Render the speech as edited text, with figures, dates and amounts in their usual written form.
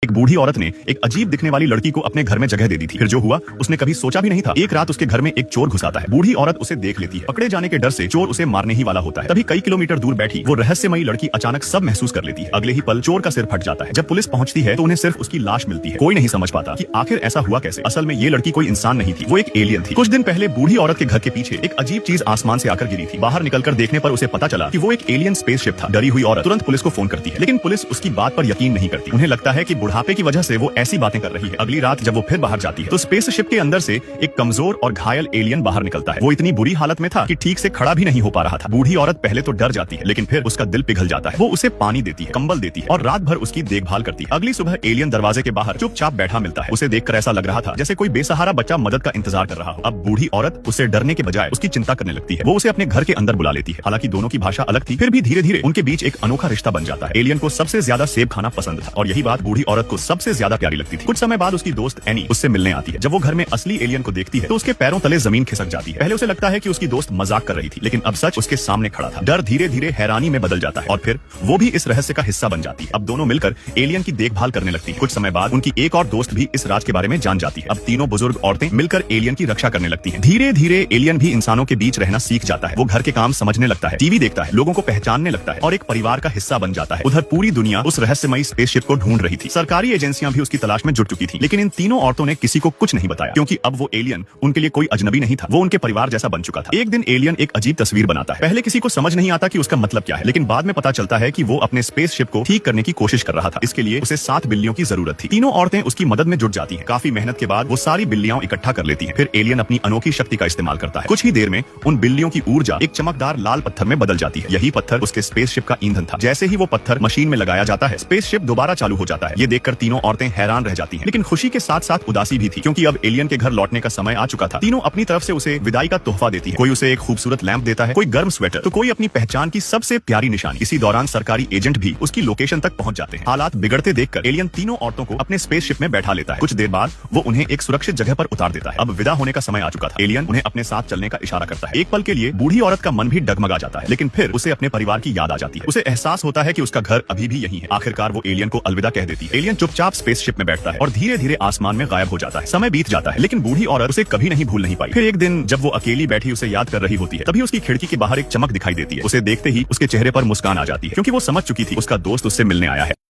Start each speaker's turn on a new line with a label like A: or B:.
A: एक बूढ़ी औरत ने एक अजीब दिखने वाली लड़की को अपने घर में जगह दे दी थी। फिर जो हुआ उसने कभी सोचा भी नहीं था। एक रात उसके घर में एक चोर घुस आता है। बूढ़ी औरत उसे देख लेती है। पकड़े जाने के डर से चोर उसे मारने ही वाला होता है। तभी कई किलोमीटर दूर बैठी वो रहस्यमयी लड़की अचानक सब महसूस कर लेती है। अगले ही पल चोर का सिर फट जाता है। जब पुलिस पहुंचती है तो उन्हें सिर्फ उसकी लाश मिलती है। कोई नहीं समझ पाता कि आखिर ऐसा हुआ कैसे। असल में ये लड़की कोई इंसान नहीं थी, वो एक एलियन थी। कुछ दिन पहले बूढ़ी औरत के घर के पीछे एक अजीब चीज आसमान से आकर गिरी थी। बाहर निकलकर देखने पर उसे पता चला कि वो एक एलियन स्पेसशिप था। डरी हुई औरत तुरंत पुलिस को फोन करती है, लेकिन पुलिस उसकी बात पर यकीन नहीं करती। उन्हें लगता है कि बुढ़ापे की वजह से वो ऐसी बातें कर रही है। अगली रात जब वो फिर बाहर जाती है तो स्पेसशिप के अंदर से एक कमजोर और घायल एलियन बाहर निकलता है। वो इतनी बुरी हालत में था कि ठीक से खड़ा भी नहीं हो पा रहा था। बूढ़ी औरत पहले तो डर जाती है, लेकिन फिर उसका दिल पिघल जाता है। वो उसे पानी देती है, कंबल देती है और रात भर उसकी देखभाल करती है। अगली सुबह एलियन दरवाजे के बाहर चुपचाप बैठा मिलता है। उसे देखकर ऐसा लग रहा था जैसे कोई बेसहारा बच्चा मदद का इंतजार कर रहा हो। अब बूढ़ी औरत उससे डरने के बजाय उसकी चिंता करने लगती है। वो उसे अपने घर के अंदर बुला लेती है। हालांकि दोनों की भाषा अलग थी, फिर भी धीरे धीरे उनके बीच एक अनोखा रिश्ता बन जाता है। एलियन को सबसे ज्यादा सेब खाना पसंद था और यही बात बूढ़ी औरत को सबसे ज्यादा प्यारी लगती थी। कुछ समय बाद उसकी दोस्त एनी उससे मिलने आती है। जब वो घर में असली एलियन को देखती है तो उसके पैरों तले जमीन खिसक जाती है। पहले उसे लगता है कि उसकी दोस्त मजाक कर रही थी, लेकिन अब सच उसके सामने खड़ा था। डर धीरे धीरे हैरानी में बदल जाता है और फिर वो भी इस रहस्य का हिस्सा बन जाती है। अब दोनों मिलकर एलियन की देखभाल करने लगती है। कुछ समय बाद उनकी एक और दोस्त भी इस राज के बारे में जान जाती है। अब तीनों बुजुर्ग औरतें मिलकर एलियन की रक्षा करने लगती हैं। धीरे धीरे एलियन भी इंसानों के बीच रहना सीख जाता है। वो घर के काम समझने लगता है, टीवी देखता है, लोगों को पहचानने लगता है और एक परिवार का हिस्सा बन जाता है। उधर पूरी दुनिया उस रहस्यमयी स्पेसशिप को ढूंढ रही थी। सरकारी एजेंसियां भी उसकी तलाश में जुट चुकी थी, लेकिन इन तीनों औरतों ने किसी को कुछ नहीं बताया, क्योंकि अब वो एलियन उनके लिए कोई अजनबी नहीं था। वो उनके परिवार जैसा बन चुका था। एक दिन एलियन एक अजीब तस्वीर बनाता है। पहले किसी को समझ नहीं आता कि उसका मतलब क्या है, लेकिन बाद में पता चलता है कि वो अपने स्पेसशिप को ठीक करने की कोशिश कर रहा था। इसके लिए उसे 7 बिल्लियों की जरूरत थी। तीनों औरतें उसकी मदद में जुट जाती हैं। काफी मेहनत के बाद वो सारी बिल्लियां इकट्ठा कर लेती हैं। फिर एलियन अपनी अनोखी शक्ति का इस्तेमाल करता है। कुछ ही देर में उन बिल्लियों की ऊर्जा एक चमकदार लाल पत्थर में बदल जाती है। यही पत्थर उसके स्पेसशिप का ईंधन था। जैसे ही वो पत्थर मशीन में लगाया जाता है, स्पेसशिप दोबारा चालू हो जाता है। ये देखकर तीनों औरतें हैरान रह जाती हैं, लेकिन खुशी के साथ साथ उदासी भी थी, क्योंकि अब एलियन के घर लौटने का समय आ चुका था। तीनों अपनी तरफ से उसे विदाई का तोहफा देती है। कोई उसे एक खूबसूरत लैंप देता है, कोई गर्म स्वेटर, तो कोई अपनी पहचान की सबसे प्यारी निशानी। इसी दौरान सरकारी एजेंट भी उसकी लोकेशन तक पहुंच जाते हैं। हालात बिगड़ते देखकर एलियन तीनों औरतों को अपने स्पेसशिप में बैठा लेता है। कुछ देर बाद वो उन्हें एक सुरक्षित जगह पर उतार देता है। अब विदा होने का समय आ चुका था। एलियन उन्हें अपने साथ चलने का इशारा करता है। एक पल के लिए बूढ़ी औरत का मन भी डगमगा जाता है, लेकिन फिर उसे अपने परिवार की याद आ जाती है। उसे एहसास होता है कि उसका घर अभी भी यहीं है। आखिरकार वो एलियन को अलविदा कह देती है। एलियन चुपचाप स्पेसशिप में बैठता है और धीरे धीरे आसमान में गायब हो जाता है। समय बीत जाता है, लेकिन बूढ़ी औरत उसे कभी नहीं भूल नहीं पाई। फिर एक दिन जब वो अकेली बैठी उसे याद कर रही होती है, तभी उसकी खिड़की के बाहर एक चमक दिखाई देती है। उसे देखते ही उसके चेहरे पर मुस्कान आ जाती है, क्योंकि वो समझ चुकी थी उसका दोस्त उससे मिलने आया है।